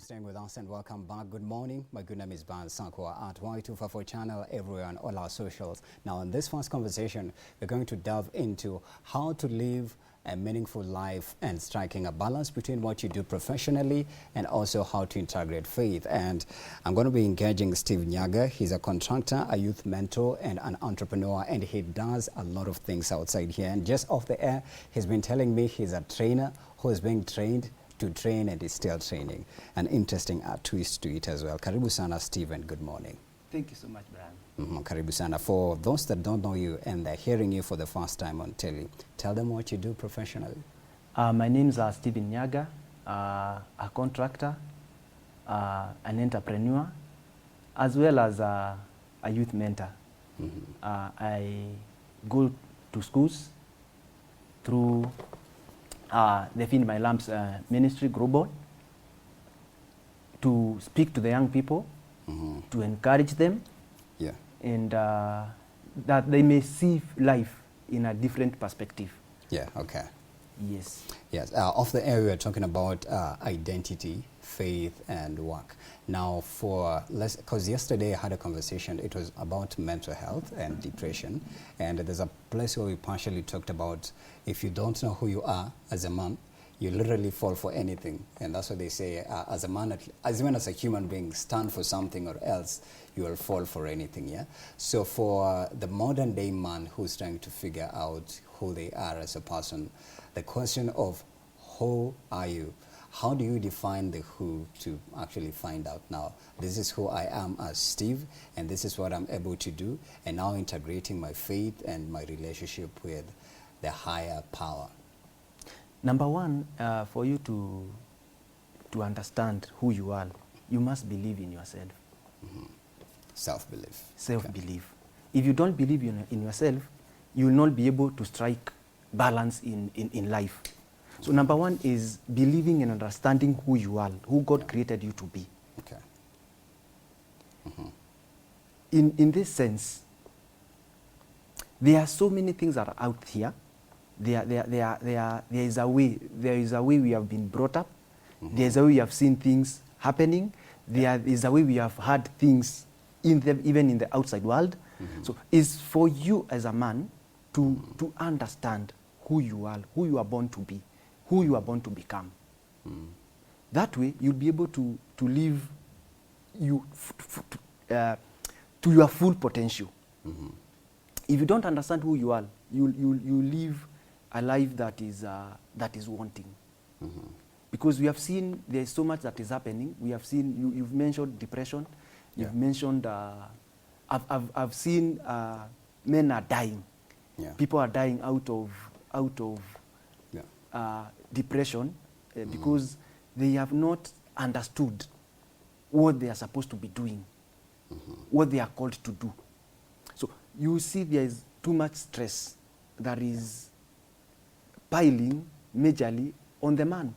staying with us and welcome back. Good morning. My good name is Ban Sankwa at Y254 channel everywhere on all our socials. Now, in this first conversation, we're going to delve into how to live a meaningful life and striking a balance between what you do professionally and also how to integrate faith. And I'm going to be engaging Steve NYAGA. He's a contractor, a youth mentor, and an entrepreneur, and he does a lot of things outside here. And just off the air, he's been telling me he's a trainer who is being trained to train and is still training. An interesting twist to it as well. Karibu sana, Stephen. Good morning. Thank you so much, Brian. Karibu sana. For those that don't know you and they're hearing you for the first time on telly, tell them what you do professionally. My name's Stephen NYAGA, a contractor, an entrepreneur, as well as a youth mentor. I go to schools through the Feed My Lamps ministry global to speak to the young people, to encourage them, and that they may see life in a different perspective. Okay. Yes. Yes. Off the air, we were talking about identity, faith, and work. Now, because yesterday I had a conversation, it was about mental health and depression, and there's a place where we partially talked about if you don't know who you are as a man, you literally fall for anything, and that's what they say. As a man, even as a human being, stand for something or else you will fall for anything. Yeah. So for the modern day man who's trying to figure out who they are as a person, the question of who are you? How do you define the who to actually find out now, this is who I am as Steve, and this is what I'm able to do, and now integrating my faith and my relationship with the higher power? Number one, for you to understand who you are, you must believe in yourself. Self-belief. Self-belief. If you don't believe in yourself, you will not be able to strike balance in life. So number one is believing and understanding who you are, who God created you to be. Okay. In this sense, there are so many things that are out here. There is a way we have been brought up. There is a way we have seen things happening. There is a way we have heard things even in the outside world. So it's for you as a man to understand who you are born to be, who you are born to become. That way, you'll be able to live to your full potential. If you don't understand who you are, you live a life that is wanting. Because we have seen there's so much that is happening. We have seen you've mentioned depression. You've mentioned I've seen men are dying. People are dying out of depression because they have not understood what they are supposed to be doing, what they are called to do. So you see there is too much stress that is piling majorly on the man,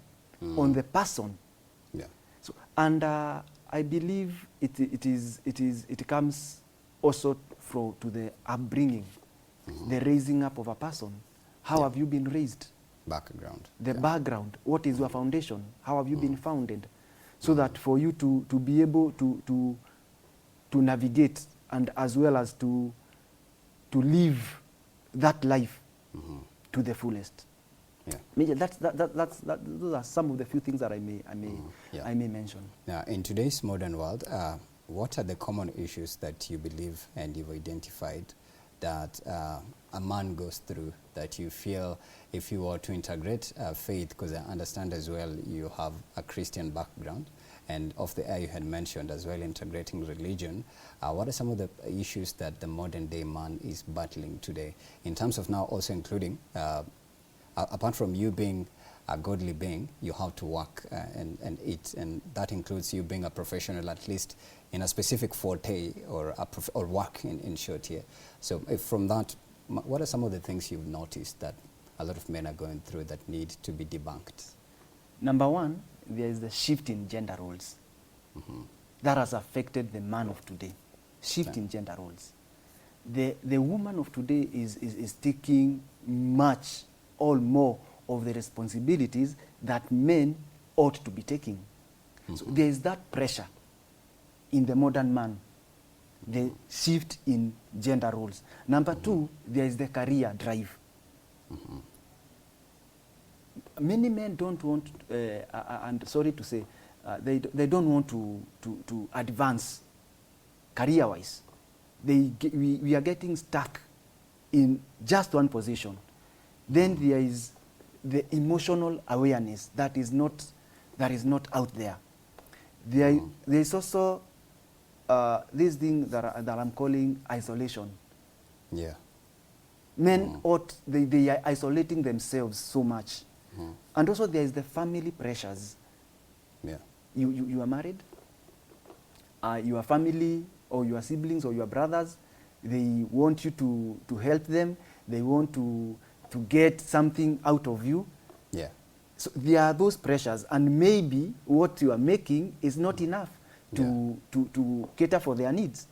on the person. So, and I believe it comes also to the upbringing, the raising up of a person. How have you been raised? Background. The background. What is your foundation? How have you been founded? So that for you to be able to navigate and as well as to live that life to the fullest. Those are some of the few things that I may mention. Now, in today's modern world, what are the common issues that you believe and you've identified that a man goes through that you feel if you were to integrate faith, because I understand as well you have a Christian background, and off the air you had mentioned as well integrating religion. What are some of the issues that the modern day man is battling today in terms of now also including, apart from you being a godly being, you have to work and eat, and that includes you being a professional at least in a specific forte or work in short here. So if from that, what are some of the things you've noticed that a lot of men are going through that need to be debunked? Number one, there is the shift in gender roles. That has affected the man of today. Shift in gender roles. The woman of today is taking much or more of the responsibilities that men ought to be taking. So there is that pressure in the modern man, the shift in gender roles. Number two, there is the career drive. Many men don't want, and sorry to say, they don't want to advance career-wise. We are getting stuck in just one position. Then there is the emotional awareness that is not out there. There is also this thing that I'm calling isolation. Yeah. Men they are isolating themselves so much. And also there is the family pressures. Yeah. You are married. Your family or your siblings or your brothers, they want you to help them. They want to get something out of you. Yeah. So there are those pressures, and maybe what you are making is not enough to cater for their needs.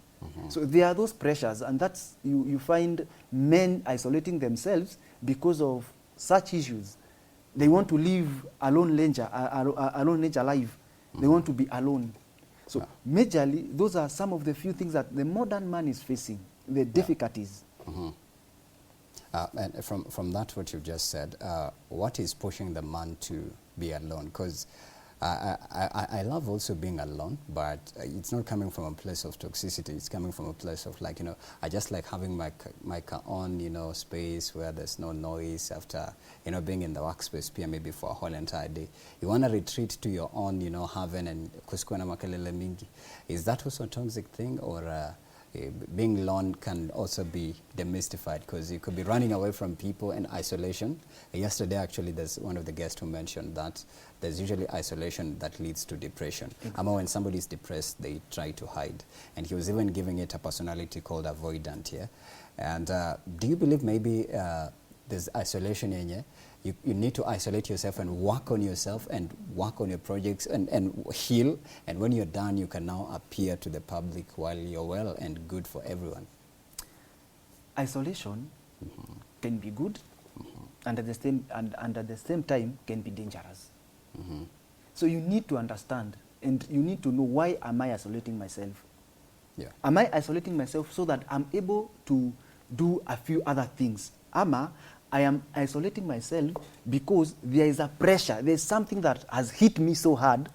So there are those pressures, and that's you find men isolating themselves because of such issues. They want to live alone nature life. They want to be alone. So majorly, those are some of the few things that the modern man is facing, the difficulties. And from that, what you've just said, what is pushing the man to be alone? Because I love also being alone, but it's not coming from a place of toxicity. It's coming from a place of, like, I just like having my own, space where there's no noise after, being in the workspace, maybe for a whole entire day. You want to retreat to your own, haven and kusikwe na makelele mingi. Is that also a toxic thing, or being alone can also be demystified, because you could be running away from people and isolation? Yesterday, actually, there's one of the guests who mentioned that there's usually isolation that leads to depression. When somebody is depressed, they try to hide. And he was even giving it a personality called avoidant, yeah? And do you believe maybe there's isolation in you? You need to isolate yourself and work on yourself and work on your projects and heal. And when you're done, you can now appear to the public while you're well and good for everyone. Isolation can be good, and at the same time can be dangerous. So you need to understand, and you need to know, why am I isolating myself? Yeah. Am I isolating myself so that I'm able to do a few other things? I am isolating myself because there is a pressure. There's something that has hit me so hard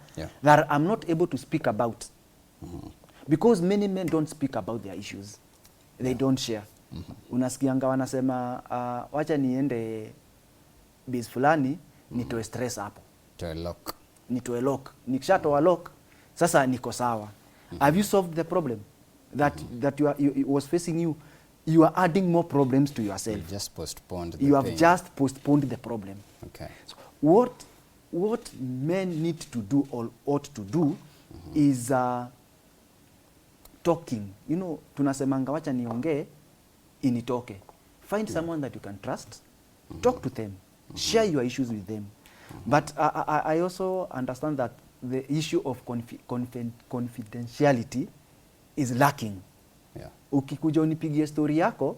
that I'm not able to speak about. Because many men don't speak about their issues. They don't share. Unasikianga wanasema, wacha niende base fulani, nitoe stress hapo. Nitoe lock. Nikishatoa lock, sasa niko sawa. Have you solved the problem that was facing you? You are adding more problems to yourself. You just postponed the pain. You have just postponed the problem. Okay. So what men need to do or ought to do is talking. Tunasemanga wacha niongee initoke. Find someone that you can trust. Talk to them. Share your issues with them. But I also understand that the issue of confidentiality is lacking. Ukikuja unipigie story yako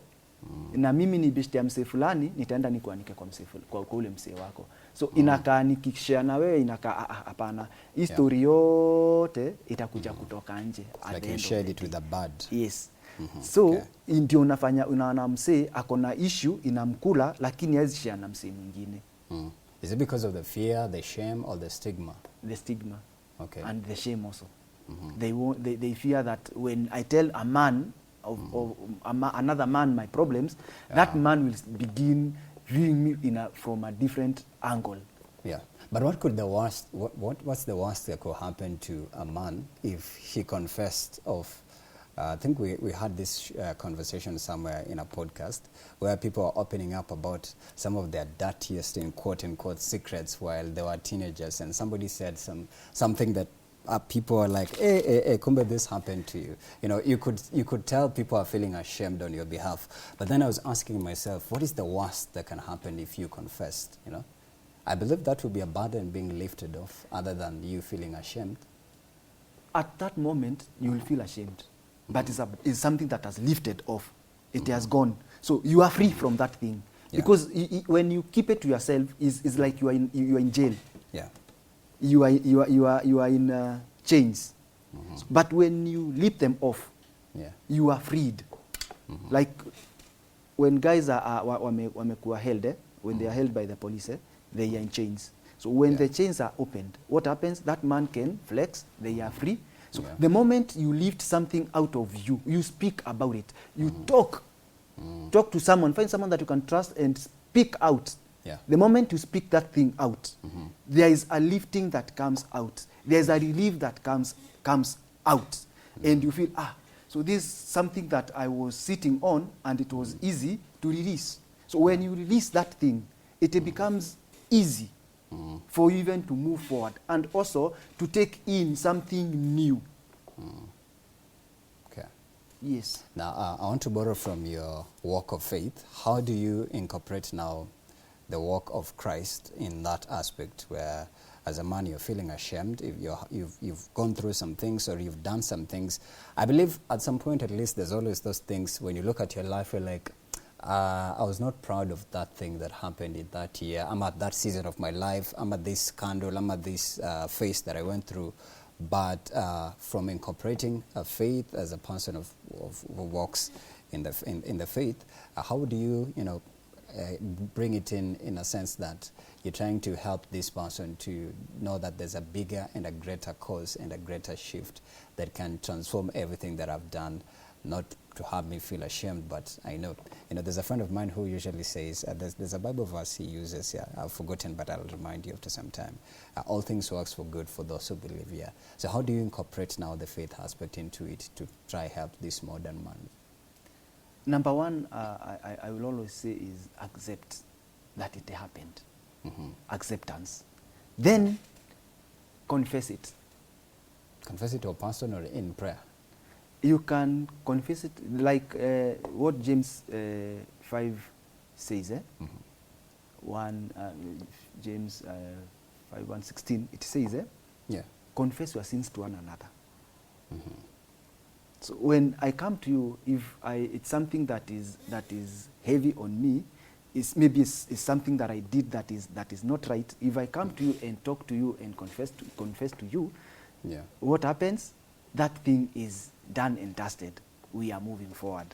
na mimi ni besti ya msee fulani, nitaenda nikuanike kwa ule msee wako. So inakaa nikishare na wewe, inakaa hapana. Hii story yote itakuja kutoka nje. Like you shared it with the bad. Yes. So ndio unaona msee akona issue inamkula, lakini hawezi share na msee mwingine. Is it because of the fear, the shame, or the stigma? The stigma. Okay. And the shame also. They fear that when I tell a man of another man my problems, that man will begin viewing me from a different angle. Yeah. But what could what's the worst that could happen to a man if he confessed of, I think we had this conversation somewhere in a podcast where people are opening up about some of their dirtiest, in quote-unquote, secrets while they were teenagers, and somebody said something that people are like, hey, kumbe, this happened to you. You could tell people are feeling ashamed on your behalf. But then I was asking myself, what is the worst that can happen if you confessed? I believe that would be a burden being lifted off, other than you feeling ashamed. At that moment, you will feel ashamed. But it's something that has lifted off. It has gone. So you are free from that thing. Yeah. Because when you keep it to yourself, it's like you are in jail. Yeah. you are in chains. But when you leap them off, Yeah. you are freed. Like when guys are wamekuwa held, when they are held by the police, they are in chains. So when the chains are opened, what happens? That man can flex, they are free. So the moment you lift something out of you, you speak about it, you talk to someone, find someone that you can trust and speak out. Yeah. The moment you speak that thing out, there is a lifting that comes out. There is a relief that comes out. And you feel, so this is something that I was sitting on and it was easy to release. So when you release that thing, it becomes easy for you even to move forward and also to take in something new. Okay. Yes. Now, I want to borrow from your walk of faith. How do you incorporate now the walk of Christ in that aspect where, as a man, you're feeling ashamed, if you've gone through some things or you've done some things? I believe at some point, at least, there's always those things when you look at your life, you're like, I was not proud of that thing that happened in that year. I'm at that season of my life. I'm at this scandal. I'm at this phase that I went through. But from incorporating a faith as a person who walks in the faith, how do you, bring it in a sense that you're trying to help this person to know that there's a bigger and a greater cause and a greater shift that can transform everything that I've done, not to have me feel ashamed, but I know, there's a friend of mine who usually says, there's a Bible verse he uses, I've forgotten, but I'll remind you after some time. All things works for good for those who believe, So how do you incorporate now the faith aspect into it to try help this modern man? Number one, I will always say is accept that it happened. Acceptance. Then confess it. Confess it to a person or in prayer? You can confess it like what James 5 says. James 5:16. It says, confess your sins to one another. So when I come to you, if it's something that is heavy on me, it's something that I did that is not right. If I come to you and talk to you and confess to you, what happens? That thing is done and dusted. We are moving forward.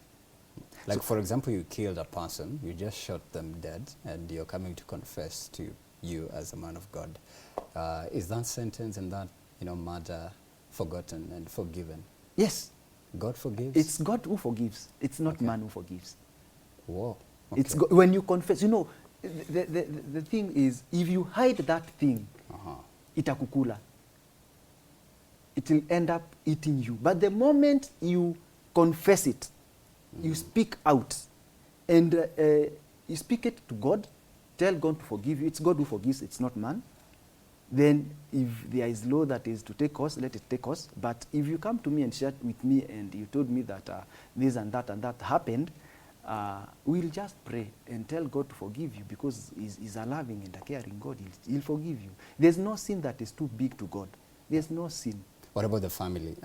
Like, for example, you killed a person, you just shot them dead, and you're coming to confess to you as a man of God. Is that sentence and that murder forgotten and forgiven? Yes. God forgives? It's God who forgives. It's not man who forgives. Whoa. Okay. It's when you confess. The thing is, if you hide that thing, itakukula. It will end up eating you. But the moment you confess it, you speak out, and you speak it to God, tell God to forgive you. It's God who forgives, it's not man. Then if there is law that is to take us, let it take us. But if you come to me and share with me and you told me that this and that happened, we'll just pray and tell God to forgive you, because he's a loving and a caring God. He'll forgive you. There's no sin that is too big to God. There's no sin. What about the family?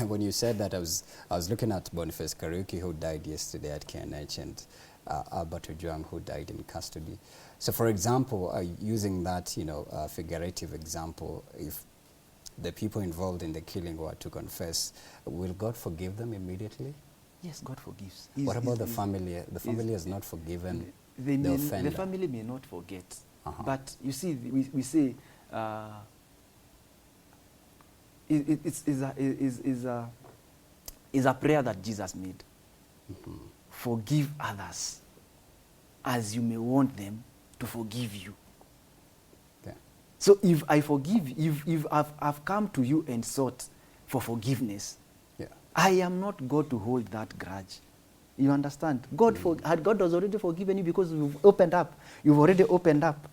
When you said that, I was looking at Boniface Kariuki, who died yesterday at KNH, and Albert Ojwang, who died in custody. So, for example, using that figurative example, if the people involved in the killing were to confess, will God forgive them immediately? Yes, God forgives. What about the family? The family has not forgiven the offender. The family may not forget, but you see, we say. Is a prayer that Jesus made. Forgive others as you may want them to forgive you. So if I forgive, if I've come to you and sought for forgiveness, I am not God to hold that grudge. You understand? God has already forgiven you because you've opened up. You've already opened up.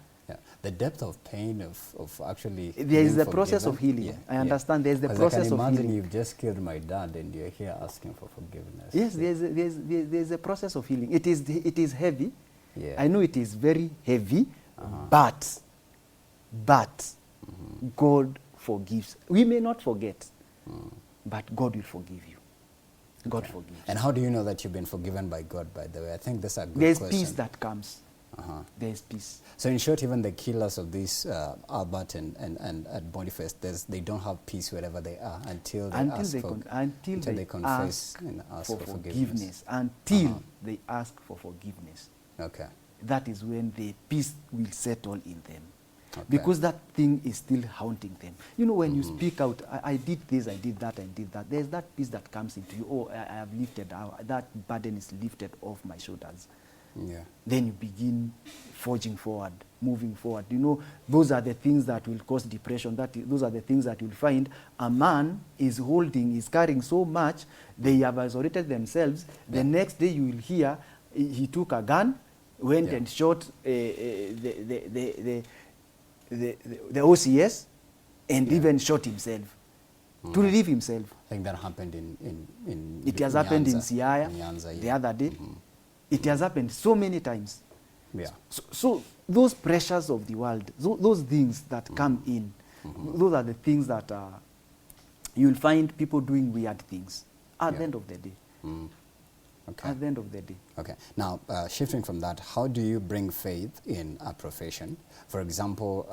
The depth of pain of actually there is the process of healing. I understand. There's the process of healing. I can imagine you've just killed my dad and you're here asking for forgiveness. Yes, there's a process of healing. It is heavy. I know it is very heavy, but God forgives. We may not forget, but God will forgive you. God forgives. And how do you know that you've been forgiven by God, by the way? I think that's a good question. There's peace that comes. there is peace. So in short, even the killers of this Albert and Boniface, they don't have peace wherever they are until they confess and ask for forgiveness. Until they ask for forgiveness. Okay. That is when the peace will settle in them. Okay. Because that thing is still haunting them. You know, when you speak out, I did this, I did that, there's that peace that comes into you. Oh, I have lifted, that burden is lifted off my shoulders. Yeah. Then you begin forging forward, moving forward. You know, those are the things that will cause depression. Those are the things that you'll find a man is carrying so much, they have isolated themselves. Yeah. The next day you will hear he took a gun, went and shot the OCS, and even shot himself to relieve himself. I think that happened in it has happened in Siaya the other day. It has happened so many times. Yeah. So those pressures of the world, those things that come in, those are the things that you'll find people doing weird things at the end of the day. Okay. At the end of the day. Okay. Now, shifting from that, how do you bring faith in a profession? For example,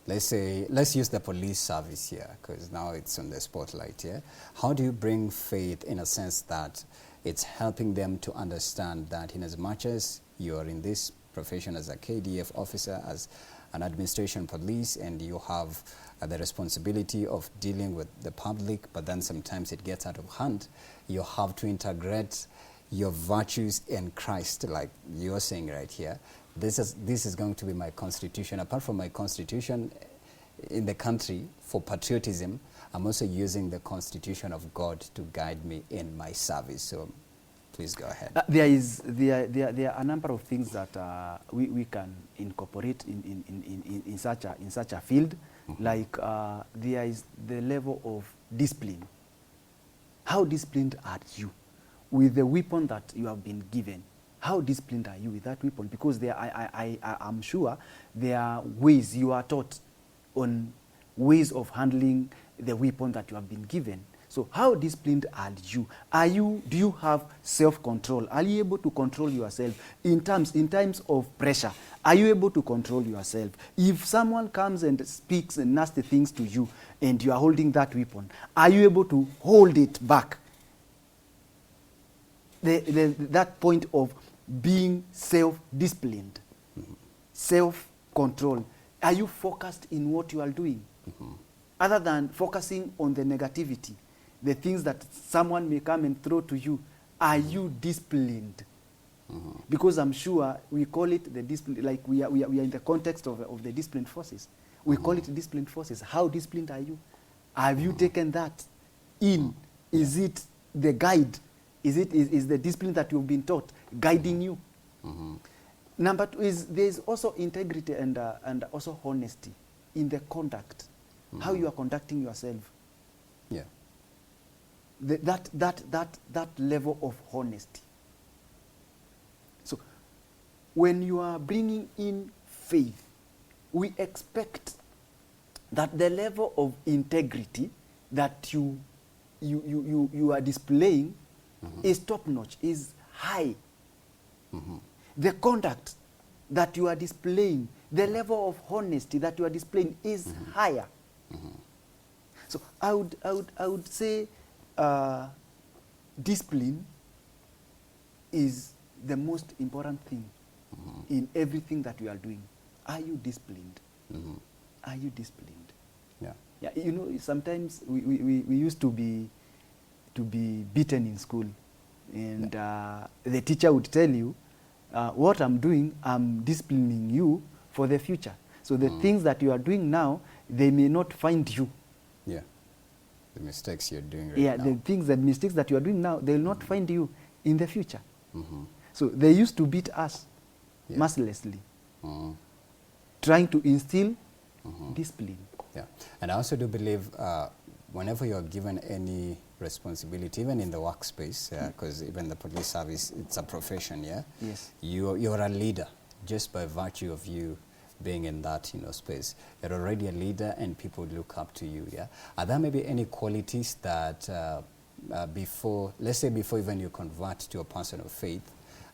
let's use the police service here, because now it's on the spotlight here. How do you bring faith in a sense that it's helping them to understand that in as much as you're in this profession as a KDF officer, as an administration police, and you have the responsibility of dealing with the public, but then sometimes it gets out of hand, you have to integrate your virtues in Christ, like you're saying right here. This is going to be my constitution. Apart from my constitution in the country for patriotism, I'm also using the constitution of God to guide me in my service. So please go ahead. There are a number of things that we can incorporate in such a field. Like there is the level of discipline. How disciplined are you with the weapon that you have been given? How disciplined are you with that weapon? Because I'm sure there are ways you are taught on ways of handling the weapon that you have been given. So how disciplined are you? Do you have self-control? Are you able to control yourself in times of pressure? Are you able to control yourself? If someone comes and speaks nasty things to you and you are holding that weapon, are you able to hold it back? That point of being self-disciplined, self-control. Are you focused in what you are doing? Other than focusing on the negativity, the things that someone may come and throw to you, are you disciplined? Because I'm sure we call it the discipline, like we are in the context of the disciplined forces. We call it disciplined forces. How disciplined are you? Have you taken that in? Is it the guide? Is the discipline that you've been taught guiding you? Number two is there's also integrity and also honesty in the conduct. How you are conducting yourself. Yeah. That level of honesty. So when you are bringing in faith, we expect that the level of integrity that you are displaying is top-notch, is high. The conduct that you are displaying, the level of honesty that you are displaying is higher. So I would say discipline is the most important thing in everything that we are doing. Are you disciplined? Are you disciplined? Yeah. Yeah. You know, sometimes we used to be beaten in school, and the teacher would tell you, what I'm doing, I'm disciplining you for the future. So the things that you are doing now, they may not find you. Yeah. The mistakes you're doing right now. Yeah, the mistakes that you are doing now, they will not find you in the future. So they used to beat us mercilessly, trying to instill discipline. Yeah. And I also do believe whenever you're given any responsibility, even in the workspace, because even the police service, it's a profession, Yes. You're a leader just by virtue of you being in that space. You're already a leader and people look up to you. Yeah. Are there maybe any qualities that before even you convert to a person of faith,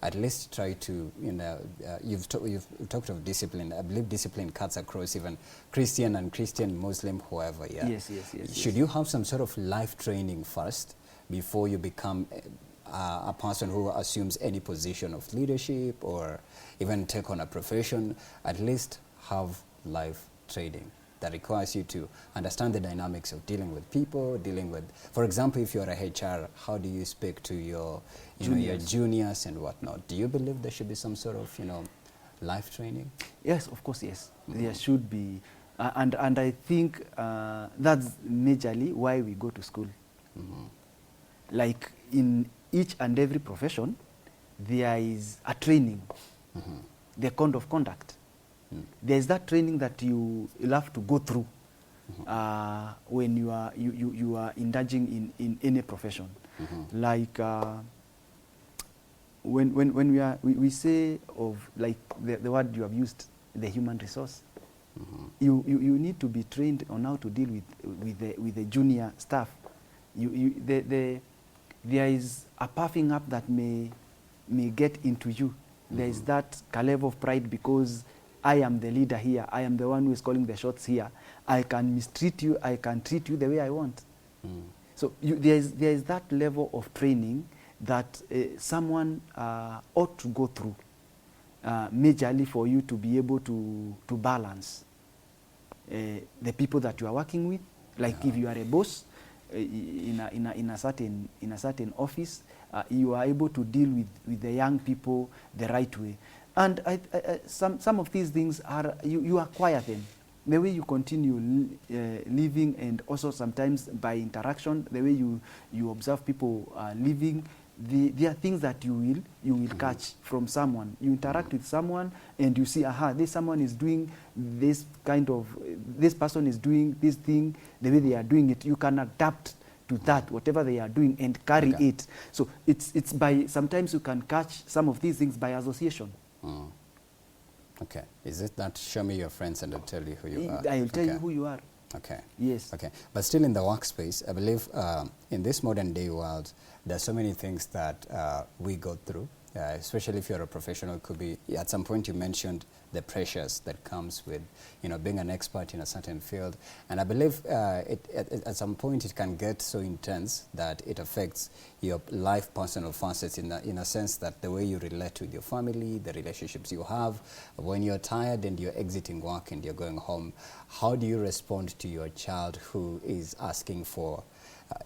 at least try to, you know, you've talked of discipline. I believe discipline cuts across even Christian, Muslim, whoever. Yeah. Yes. Should you have some sort of life training first before you become a person who assumes any position of leadership or even take on a profession? At least have life training that requires you to understand the dynamics of dealing with people, for example, if you're a HR, how do you speak to your juniors and whatnot? Do you believe there should be some sort of, you know, life training? Yes, of course, yes. There should be. And I think that's majorly why we go to school. Like in each and every profession, there is a training, the code of conduct. There is that training that you will have to go through when you are indulging in any profession. Like when we say of like the word you have used, the human resource. You need to be trained on how to deal with the junior staff. There is a puffing up that may get into you. There is that level of pride because I am the leader here. I am the one who is calling the shots here. I can mistreat you. I can treat you the way I want. So there is that level of training that someone ought to go through, majorly for you to be able to balance the people that you are working with. Like if you are a boss in a certain office, you are able to deal with the young people the right way. And some of these things are you acquire them. The way you continue living, and also sometimes by interaction, the way you observe people living, there are things that you will catch from someone. You interact with someone and you see, this someone is doing this this person is doing this thing, the way they are doing it. You can adapt to that, whatever they are doing, and carry it. So it's by, sometimes you can catch some of these things by association. Okay. Is it that show me your friends and I'll tell you who you are? I will tell you who you are. Okay. Yes. Okay. But still in the workspace, I believe in this modern day world, there's so many things that we go through, especially if you're a professional. It could be, at some point you mentioned the pressures that comes with, you know, being an expert in a certain field. And I believe at some point it can get so intense that it affects your life personal facets in a sense that the way you relate with your family, the relationships you have. When you're tired and you're exiting work and you're going home, how do you respond to your child who is asking for,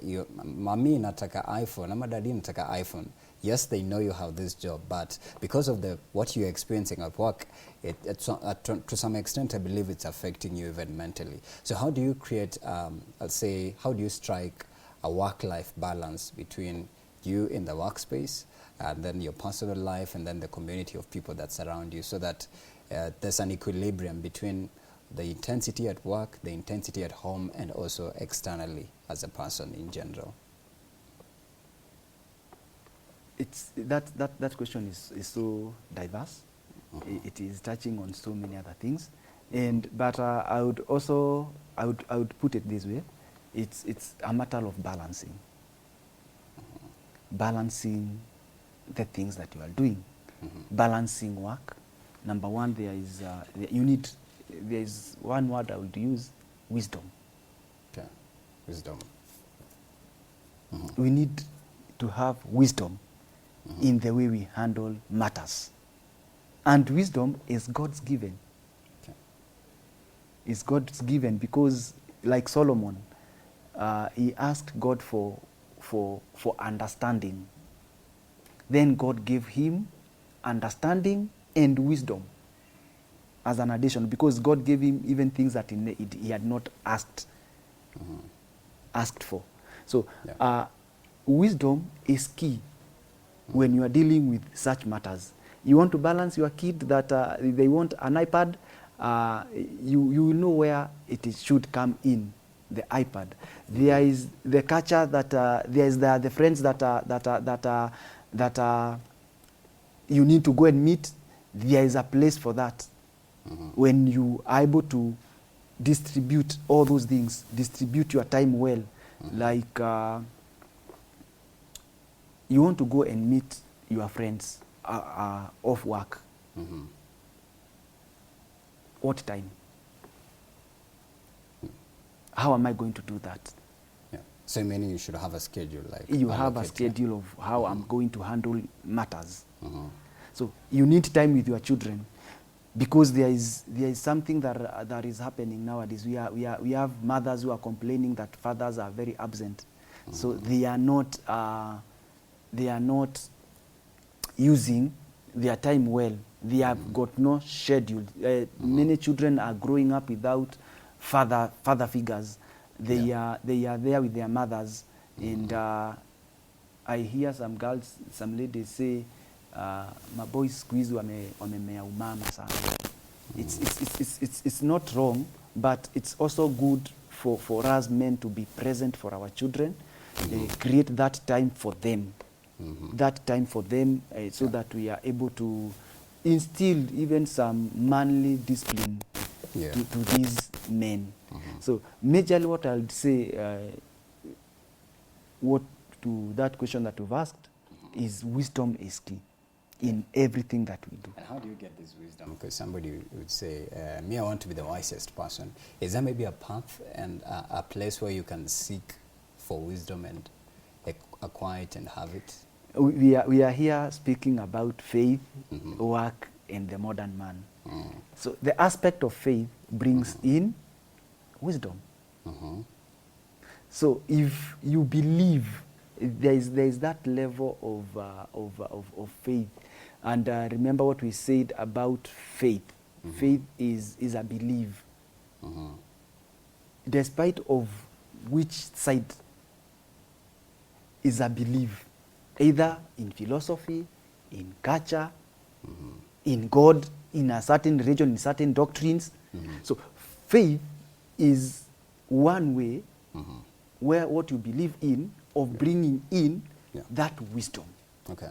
Mami nataka iPhone, ama daddy nataka iPhone? Yes, they know you have this job, but because of what you're experiencing at work, to some extent, I believe it's affecting you even mentally. So how do you create, I'll say, how do you strike a work-life balance between you in the workspace and then your personal life and then the community of people that surround you, so that there's an equilibrium between the intensity at work, the intensity at home, and also externally as a person in general? That question is so diverse. It is touching on so many other things, but I would put it this way: it's a matter of balancing the things that you are doing, balancing work. Number one, there is one word I would use: wisdom. Okay, wisdom. We need to have wisdom in the way we handle matters. And wisdom is God's given. Okay. It's God's given because, like Solomon, he asked God for understanding. Then God gave him understanding and wisdom as an addition, because God gave him even things that he had not asked for. So wisdom is key when you are dealing with such matters. You want to balance your kid that they want an iPad, you know where it should come in, the iPad. There is the culture that there is the friends that you need to go and meet. There is a place for that. When you are able to distribute all those things, distribute your time well, like you want to go and meet your friends off work. Mm-hmm. What time? How am I going to do that? Yeah. So meaning you should have a schedule, like You have a allocate, schedule of how I'm going to handle matters. Mm-hmm. So you need time with your children, because there is something that is happening nowadays. We have mothers who are complaining that fathers are very absent. So they are not using their time well. They have got no schedule. Many children are growing up without father figures. They are there with their mothers, and I hear some girls, some ladies say, my boys squeeze wamemea umama sana. It's not wrong, but it's also good for us men to be present for our children, create that time for them, so that we are able to instill even some manly discipline to these men. So majorly what I would say, what to that question that you've asked, is wisdom is key in everything that we do. And how do you get this wisdom? Because somebody would say, me, I want to be the wisest person. Is there maybe a path and a place where you can seek for wisdom and acquire it and have it? We are here speaking about faith, work, and the modern man. So the aspect of faith brings in wisdom. So if you believe, there is that level of faith. And remember what we said about faith. Faith is a belief. Despite of which side is a belief, either in philosophy, in culture, in God, in a certain religion, in certain doctrines. So faith is one way where what you believe in, of bringing in that wisdom.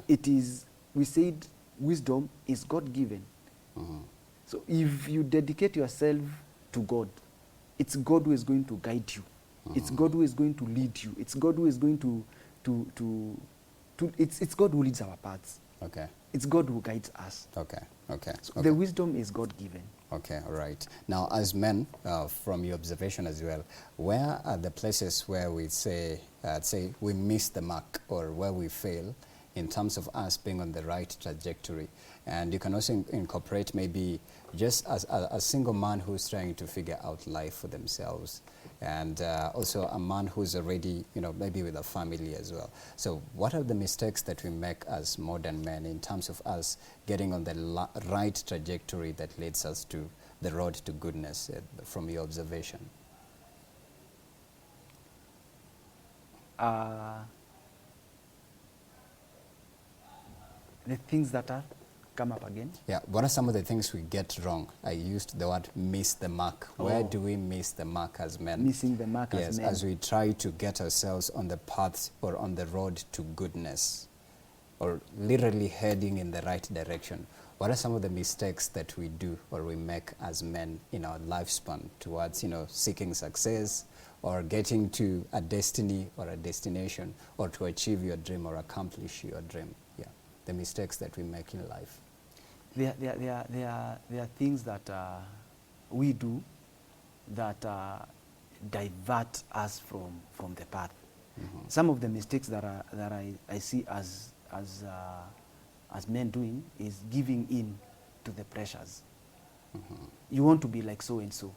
It is, we said, wisdom is God-given. So if you dedicate yourself to God, it's God who is going to guide you. It's God who is going to lead you. It's God who is going to it's God who leads our paths. It's God who guides us. So the wisdom is God-given. Okay, all right. Now, as men, from your observation as well, where are the places where we say we miss the mark, or where we fail in terms of us being on the right trajectory? And you can also incorporate maybe just as a single man who's trying to figure out life for themselves, and also a man who's already, maybe with a family as well. So what are the mistakes that we make as modern men in terms of us getting on the right trajectory that leads us to the road to goodness, from your observation? The things that are come up again? Yeah, what are some of the things we get wrong? I used the word miss the mark. Where do we miss the mark as men? Missing the mark as men. Yes, as we try to get ourselves on the path or on the road to goodness, or literally heading in the right direction. What are some of the mistakes that we do or we make as men in our lifespan towards, seeking success or getting to a destiny or a destination, or to achieve your dream or accomplish your dream? Yeah, the mistakes that we make in life. There are things that we do that divert us from the path. Some of the mistakes that I see as men doing is giving in to the pressures. You want to be like so and so.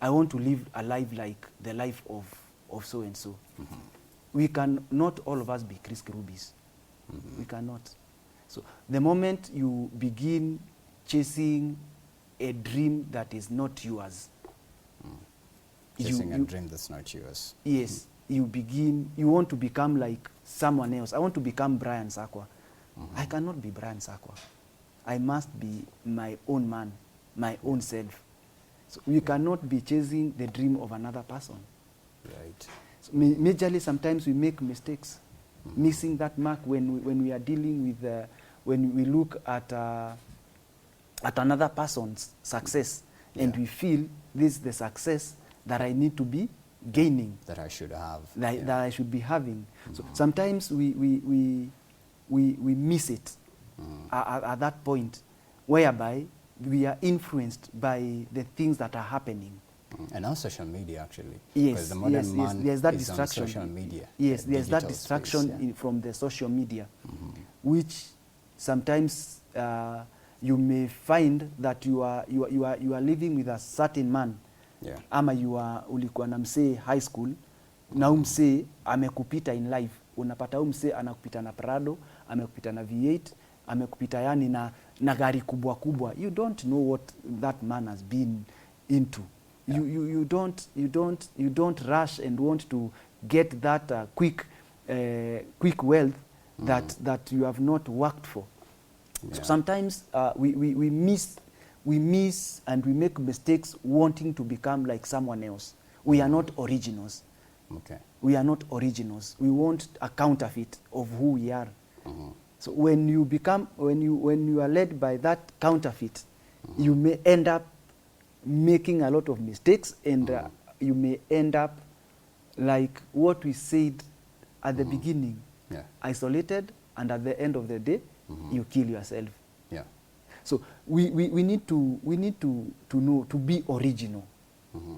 I want to live a life like the life of so and so. We can not all of us be Chris Kirubis. We cannot. So the moment you begin chasing a dream that is not yours, chasing a dream that's not yours. Yes, you want to become like someone else. I want to become Brian Sakwa. I cannot be Brian Sakwa. I must be my own man, my own self. So we cannot be chasing the dream of another person. Right. So majorly, sometimes we make mistakes, missing that mark when we are dealing with, when we look at another person's success, and we feel this is the success that I need to be gaining, that I should have, that I should be having. So sometimes we we miss it at that point, whereby we are influenced by the things that are happening. And now social media, actually. Yes, because the modern man there's that is distraction. on social media. Yes, there's that digital distraction space, yeah. from the social media, which sometimes you may find that you are living with a certain man, Yeah. ama ulikuwa na msee high school, na msee amekupita in life. Unapata msee anakupita na Prado, amekupita na V8, amekupita yani na gari kubwa kubwa. You don't know what that man has been into. Yeah. You don't rush and want to get that quick wealth that you have not worked for. Yeah. So sometimes we miss and we make mistakes wanting to become like someone else. We are not originals. Okay. We are not originals. We want a counterfeit of who we are. So when you are led by that counterfeit, you may end up making a lot of mistakes, and you may end up like what we said at the beginning, isolated, and at the end of the day, you kill yourself. Yeah. So we need to know to be original,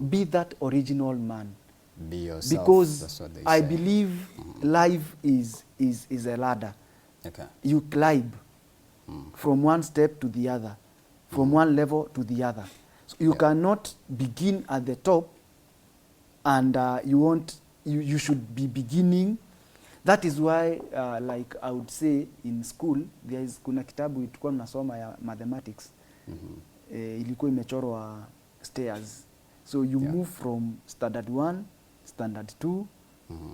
be that original man. Be yourself. Because that's what they I say. believe life is a ladder. Okay. You climb from one step to the other, from one level to the other. So you cannot begin at the top, and you should be beginning. That is why like I would say in school kuna kitabu tulikuwa tunasoma ya mathematics. Ilikuwa imechorwa stairs. So you move from standard 1, standard 2,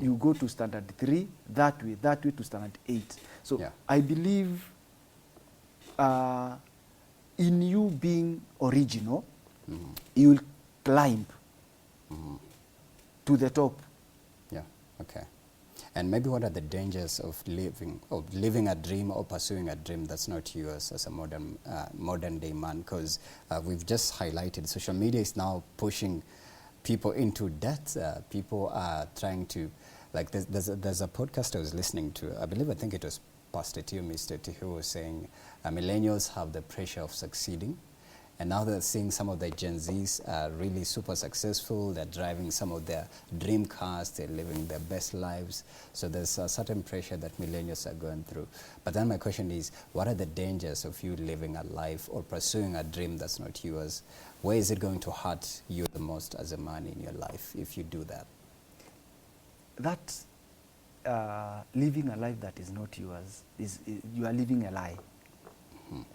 you go to standard 3, that way to standard 8. So I believe in you being original, you will climb to the top. Yeah, okay. And maybe what are the dangers of living a dream or pursuing a dream that's not yours as a modern day man? Because we've just highlighted social media is now pushing people into debt. People are trying to, like there's a podcast I was listening to. I think it was Pastor T, Mr. T, who was saying millennials have the pressure of succeeding. And now they're seeing some of the Gen Zs are really super successful. They're driving some of their dream cars. They're living their best lives. So there's a certain pressure that millennials are going through. But then my question is, what are the dangers of you living a life or pursuing a dream that's not yours? Where is it going to hurt you the most as a man in your life if you do that? That living a life that is not yours, you are living a lie.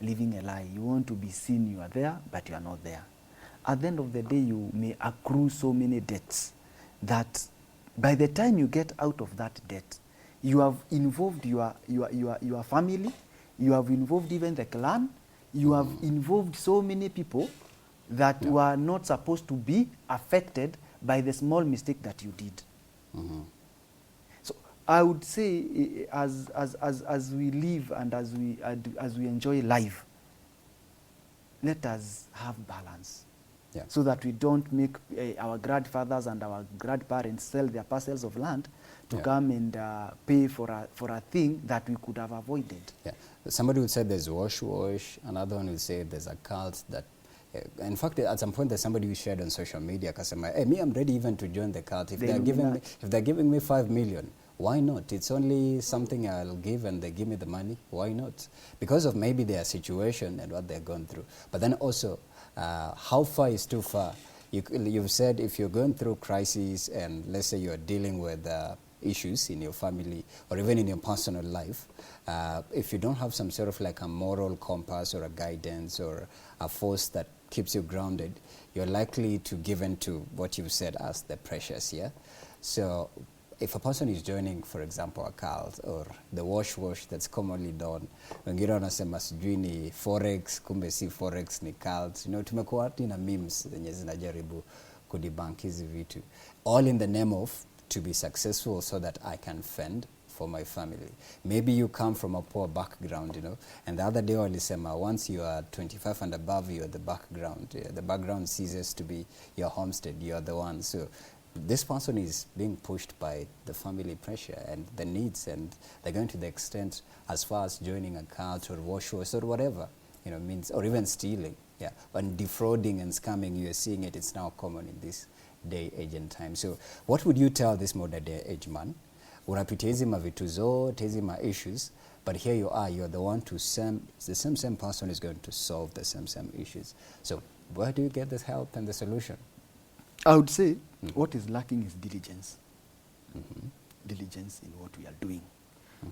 Living a lie. You want to be seen you are there, but you are not there. At the end of the day, you may accrue so many debts that by the time you get out of that debt, you have involved your family, you have involved even the clan, you have involved so many people that were not supposed to be affected by the small mistake that you did. So I would say, as we live and as we enjoy life, let us have balance, so that we don't make our grandfathers and our grandparents sell their parcels of land to come and pay for a thing that we could have avoided. Yeah. Somebody would say there's wash. Another one would say there's a cult that. In fact, at some point, there's somebody who shared on social media, hey, me, I'm ready even to join the cult. If they're giving me 5 million, why not? It's only something I'll give, and they give me the money. Why not? Because of maybe their situation and what they're going through. But then also, how far is too far? You've said if you're going through crises, and let's say you're dealing with issues in your family or even in your personal life, if you don't have some sort of like a moral compass or a guidance or a force that keeps you grounded, you're likely to give in to what you said as the pressures, yeah? So if a person is joining, for example, a cult or the wash that's commonly done, wengine wanasema sijui ni forex, kumbe si forex ni cult. You know, tumekuwa na memes zenye zinajaribu kudebunk hizi vitu. All in the name of to be successful so that I can fend for my family. Maybe you come from a poor background, you know, and the other day walisema once you are 25 and above, you're the background. The background ceases to be your homestead. You're the one. So this person is being pushed by the family pressure and the needs, and they're going to the extent as far as joining a cult or wash or whatever, you know, means, or even stealing. Yeah, and defrauding and scamming, you're seeing it, it's now common in this day, age and time. So what would you tell this modern day age man? Unapitia hizi mavitu zote, hizi ma issues, but here you are, you're the one to the same person is going to solve the same issues. So where do you get this help and the solution? I would say what is lacking is diligence. Diligence in what we are doing.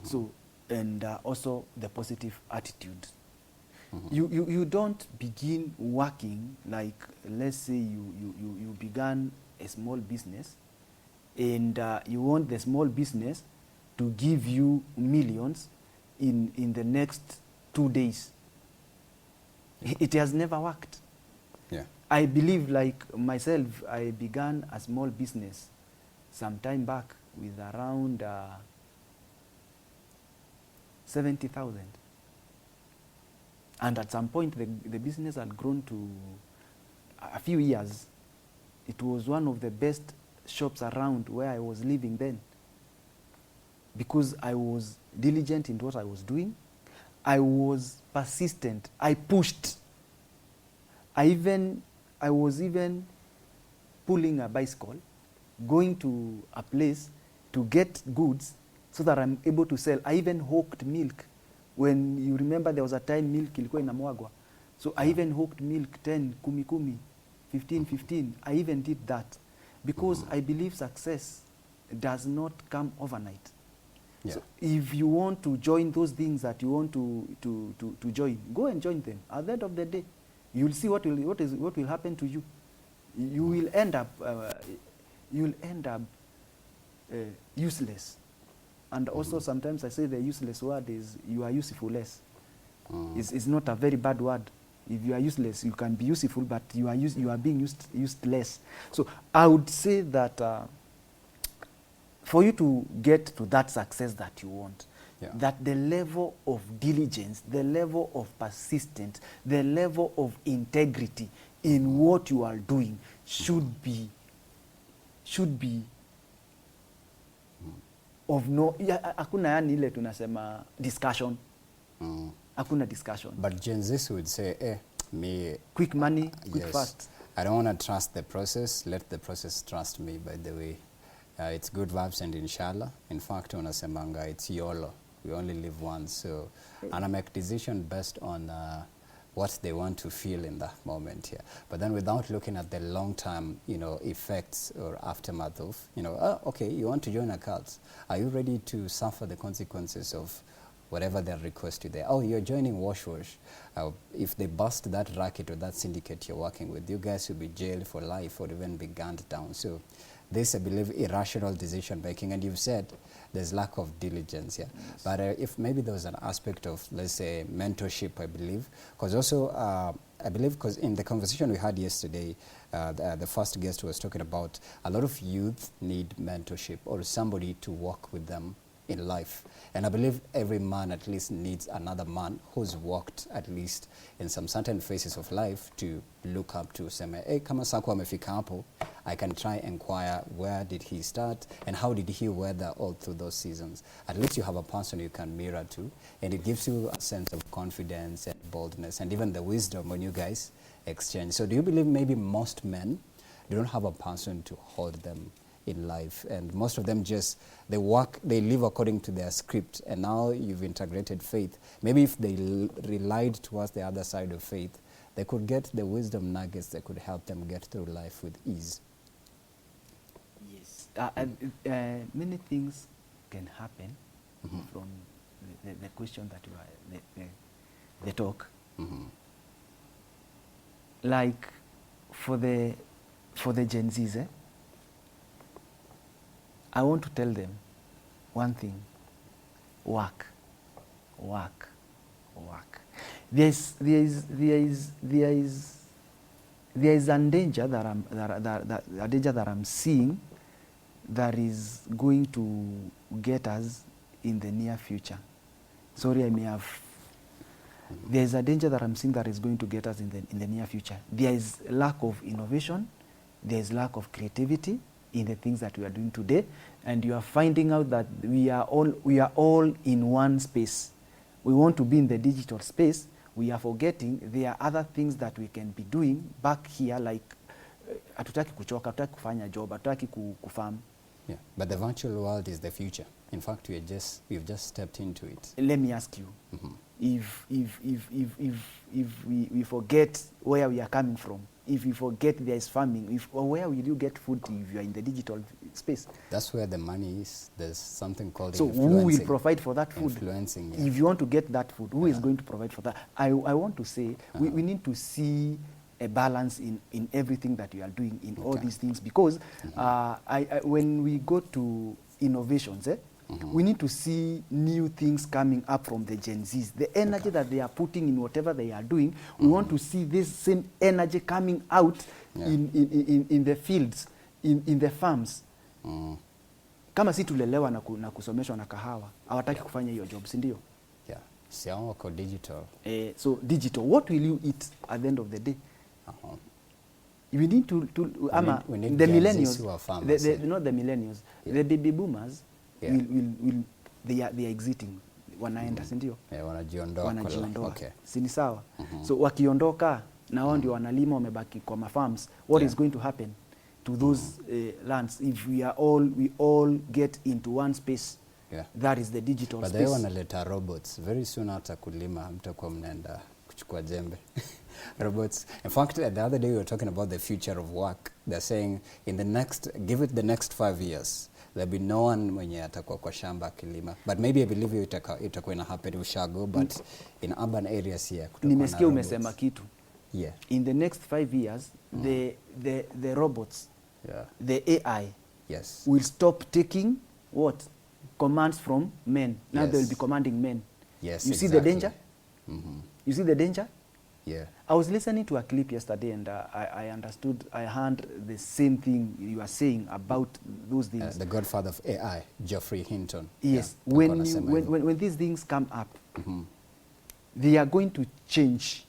So, and also the positive attitude. You don't begin working like, let's say you began a small business, and you want the small business to give you millions in the next 2 days. It has never worked. Yeah. I believe, like myself, I began a small business some time back with around 70,000. And at some point, the business had grown to a few years. It was one of the best shops around where I was living then, because I was diligent in what I was doing. I was persistent. I pushed. I was even pulling a bicycle, going to a place to get goods so that I'm able to sell. I even hawked milk. When you remember, there was a time milk ilikuwa inamwagwa. So I even hawked milk 10, 10, 15. I even did that because I believe success does not come overnight. Yeah. So if you want to join those things that you want to join, go and join them. At the end of the day, you will see what will happen to you. You will end up useless. And also sometimes I say the useless word is you are useful-less. It's not a very bad word. If you are useless, you can be useful, but you are being useless. So I would say that for you to get to that success that you want, that the level of diligence, the level of persistence, the level of integrity in what you are doing should be of no, hakuna yani ile tunasema discussion. Hakuna discussion. But Gen Z would say, me... Quick money, quick yes, fast. I don't want to trust the process. Let the process trust me, by the way. It's good vibes and inshallah. In fact, unasemanga, it's YOLO. We only live once. So, and I make decision based on what they want to feel in that moment here. But then without looking at the long-term, you know, effects or aftermath of, you know, okay, you want to join a cult. Are you ready to suffer the consequences of whatever their request you there? Oh, you're joining Wash. If they bust that racket or that syndicate you're working with, you guys will be jailed for life or even be gunned down. So this, I believe, irrational decision making. And you've said there's lack of diligence here. Yes. But if maybe there was an aspect of, let's say, mentorship, I believe. Because also, I believe, because in the conversation we had yesterday, the first guest was talking about a lot of youth need mentorship or somebody to walk with them in life. And I believe every man at least needs another man who's walked at least in some certain phases of life to look up to. Say, hey, kama Sako amefika hapo, I can try and inquire where did he start and how did he weather all through those seasons. At least you have a person you can mirror to, and it gives you a sense of confidence and boldness and even the wisdom when you guys exchange. So do you believe maybe most men don't have a person to hold them in life, and most of them just, they live according to their script, and now you've integrated faith. Maybe if they relied towards the other side of faith, they could get the wisdom nuggets that could help them get through life with ease. Yes. Many things can happen from the question that you are, the talk. Like for the Gen Zs, I want to tell them one thing: work. There is a danger that I'm seeing that is going to get us in the near future. Sorry, I may have. There is a danger that I'm seeing that is going to get us in the near future. There is lack of innovation. There is lack of creativity. in the things that we are doing today, and you are finding out that we are all in one space. We want to be in the digital space. We are forgetting there are other things that we can be doing back here, like hatutaki kuchoka, hatutaki kufanya job, hatutaki kufarm. Yeah, but the virtual world is the future. In fact, we've just stepped into it. Let me ask you, if we forget where we are coming from, if we forget there is farming, where will you get food if you are in the digital space? That's where the money is. There's something called so who will provide for that food? Influencing, yeah. If you want to get that food, who is going to provide for that? I want to say we need to see a balance in everything that we are doing in all these things, because when we go to innovations, we need to see new things coming up from the Gen Zs. The energy that they are putting in whatever they are doing, we want to see this same energy coming out in the fields, in the farms. Kama si tulelewa na kusomeshwa na kahawa, hawataki kufanya hiyo job, si ndio? Yeah. Siao wako digital. So digital, what will you eat at the end of the day? We need to we need the millennials, not the millennials, the baby boomers, will they are exiting, wanaenda, si ndio? Wanajiondoa. Okay. Si ni sawa? So wakiondoka na wao ndio wanalima, wamebaki kwa mafarms, what is going to happen to those lands if we all get into one space? That is the digital space. But they wanaleta robots very soon after kulima, mtakuwa mnaenda kuchukua jembe. Robots. In fact, the other day we were talking about the future of work. They're saying give it the next 5 years, there'll be no one mwenye atakuwa kwa shamba kilima. But maybe I believe itakuwa ina happen ushago, but in urban areas here. Nimesikia umesema kitu. Yeah. In the next 5 years, the robots, the AI, will stop taking commands from men. Now they will be commanding men. Yes, you see the danger? You see the danger? Yeah. I was listening to a clip yesterday, and I heard the same thing you are saying about those things. The godfather of AI, Geoffrey Hinton. Yes. When these things come up, they are going to change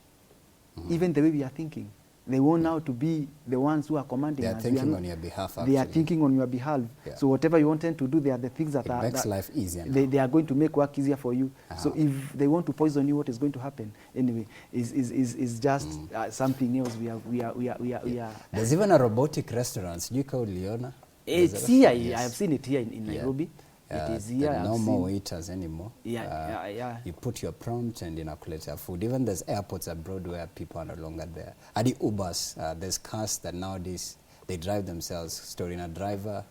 even the way we are thinking. They want now to be the ones who are commanding us. They are thinking on your behalf, actually. They are thinking on your behalf. Yeah. So whatever you want them to do, they are the things that makes life easier. They are going to make work easier for you. So if they want to poison you, what is going to happen? Anyway, is just something else. We are. There's even a robotic restaurant. Sijui uliona? It's here. I have seen it here in Nairobi. It is here. No more waiters anymore. Yeah. You put your prompt and inakuleta food. Even there's airports abroad where people are no longer there. At the Ubers, there's cars that nowadays they drive themselves, storing a driver.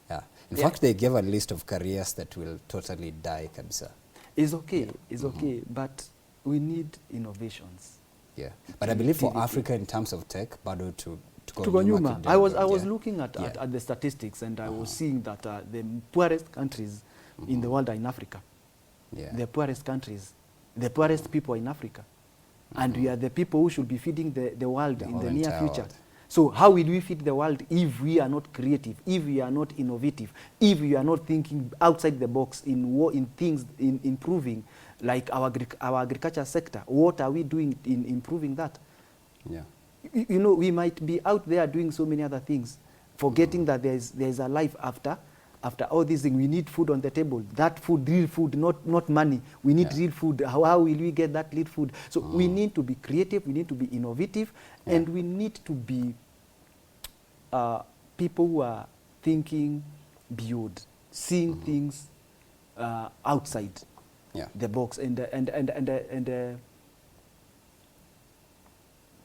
Yeah. In fact, they gave a list of careers that will totally die, kabisa. It's okay. It's okay. But we need innovations. Yeah. But I believe for Africa, in terms of tech, bado to I was looking at the statistics, and I was seeing that the poorest countries in the world are in Africa. The poorest countries, the poorest people in Africa. And we are the people who should be feeding the world in the near future. World. So how will we feed the world if we are not creative, if we are not innovative, if we are not thinking outside the box in things, in improving, like our agriculture sector? What are we doing in improving that? Yeah. You know, we might be out there doing so many other things, forgetting that there's a life after all these things. We need food on the table. That food, real food, not money. We need real food. How will we get that real food? So we need to be creative, we need to be innovative, and we need to be people who are thinking beyond, seeing things outside the box, and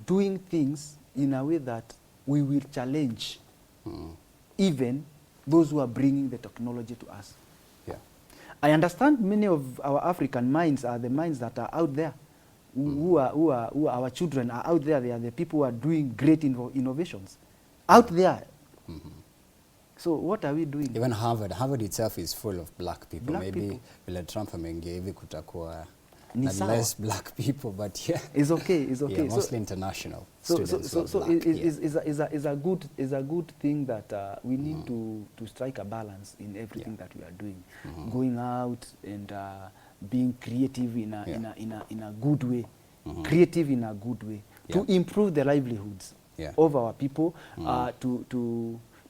doing things in a way that we will challenge even those who are bringing the technology to us. Yeah. I understand many of our African minds are the minds that are out there, who are our children are out there. They are the people who are doing great innovations out there. So what are we doing? Even Harvard itself is full of black people. Maybe vile Trump ameingia hivi kutakuwa less black people, but it's okay. Yeah, mostly international students. So is a good thing that we need to strike a balance in everything that we are doing, going out and being creative in a good way, creative in a good way to improve the livelihoods of our people,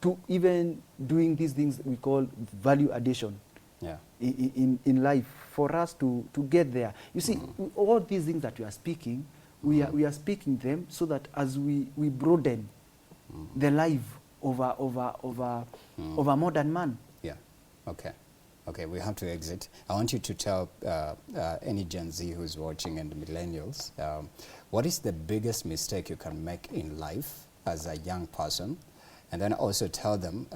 to even doing these things we call value addition Yeah. in life for us to get there. You see, all these things that we are speaking, we are speaking them so that as we broaden the life of a modern man. Yeah. Okay. Okay, we have to exit. I want you to tell any Gen Z who's watching and millennials, what is the biggest mistake you can make in life as a young person? And then also tell them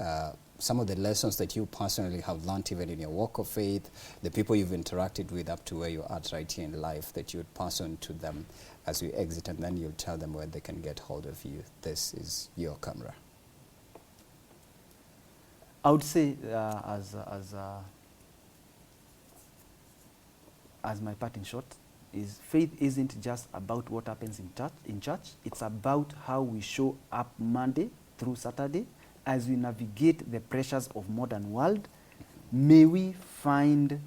some of the lessons that you personally have learned even in your walk of faith, the people you've interacted with up to where you're at right here in life that you would pass on to them as we exit, and then you'll tell them where they can get hold of you. This is your camera. I would say as my parting shot is faith isn't just about what happens in church. It's about how we show up Monday through Saturday as we navigate the pressures of modern world. May we find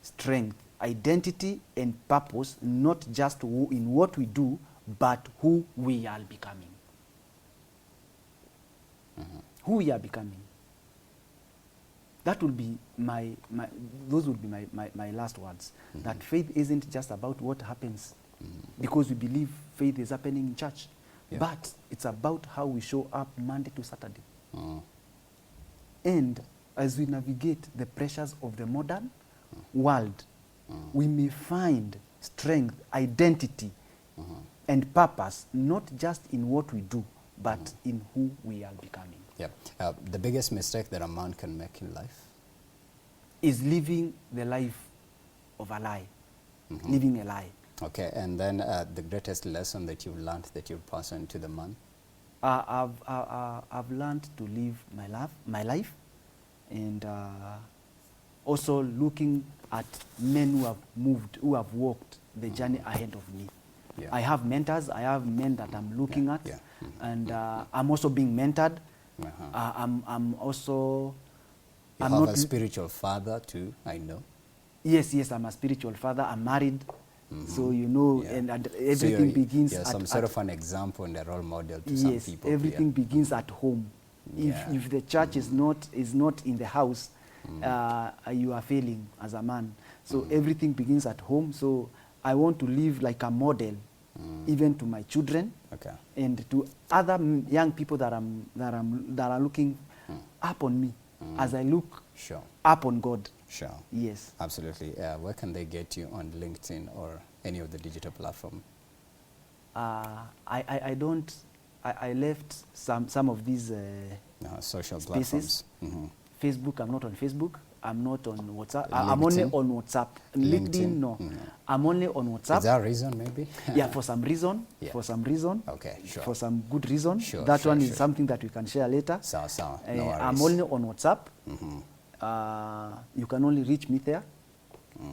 strength, identity, and purpose, not just in what we do, but who we are becoming. Who we are becoming. That will be those would be my last words. That faith isn't just about what happens because we believe faith is happening in church, but it's about how we show up Monday to Saturday. And as we navigate the pressures of the modern world, we may find strength, identity, and purpose, not just in what we do, but in who we are becoming. Yeah. The biggest mistake that a man can make in life is living the life of a lie, living a lie. Okay, and then the greatest lesson that you've learned that you've passed on to the man? I've learned to live my life, and also looking at men who have moved, who have walked the journey ahead of me. Yeah. I have mentors, I have men that I'm looking at, and I'm also being mentored. I'm also... You have a spiritual father too, I know. Yes, I'm a spiritual father. I'm married. So, you know, and everything so begins at... some sort of an example and a role model to some people. Yes, everything begins at home. If the church is not in the house, you are failing as a man. So everything begins at home. So I want to live like a model, even to my children, and to other young people that are looking up on me, as I look up on God. Sure. Yes. Absolutely. Where can they get you on LinkedIn or any of the digital platform? I left some of these social spaces. platforms. Facebook, I'm not on Facebook. I'm not on WhatsApp. I'm only on WhatsApp. LinkedIn, no. I'm only on WhatsApp. Is there a reason, maybe? Yeah, for some reason. Yeah. For some reason. Okay, sure. For some good reason. Sure, that one is something that we can share later. So, no worries. I'm only on WhatsApp. You can only reach me there.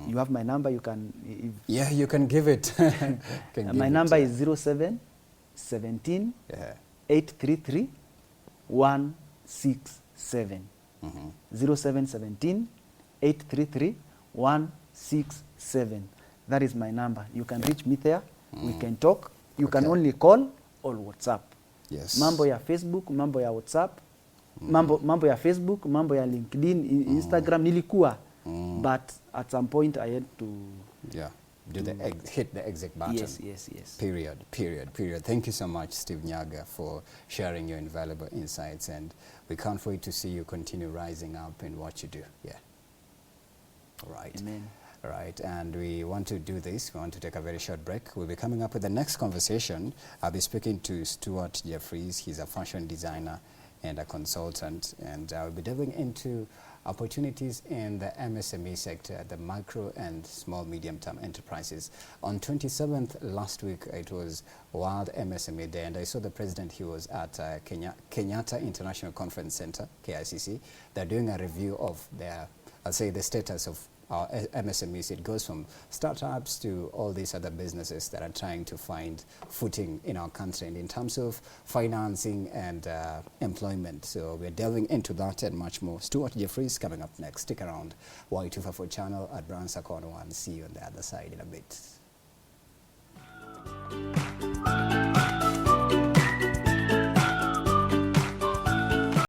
You have my number. You can. Yeah, you can give it. My number is 07 17 833 167. 0717 833 167. That is my number. You can reach me there. We can talk. You can only call or WhatsApp. Yes. Mambo ya Facebook, mambo ya WhatsApp, mambo ya Facebook, mambo ya LinkedIn, Instagram nilikuwa. But at some point I had to hit the exit button. Yes. Period. Thank you so much, Steve NYAGA, for sharing your invaluable insights, and we can't wait to see you continue rising up in what you do. Yeah. All right. Amen. All right, and we want to do this. We want to take a very short break. We'll be coming up with the next conversation. I'll be speaking to Stuart Jeffries. He's a fashion designer and a consultant, and I'll be delving into opportunities in the MSME sector, the micro and small medium-term enterprises. On 27th last week, it was World MSME Day, and I saw the president. He was at Kenyatta International Conference Center, KICC. They're doing a review of their, I'll say, the status of our MSMEs. It goes from startups to all these other businesses that are trying to find footing in our country, and in terms of financing and employment. So we're delving into that and much more. Stuart Jeffries coming up next. Stick around. Y254 channel at Brown Sakon 1. See you on the other side in a bit.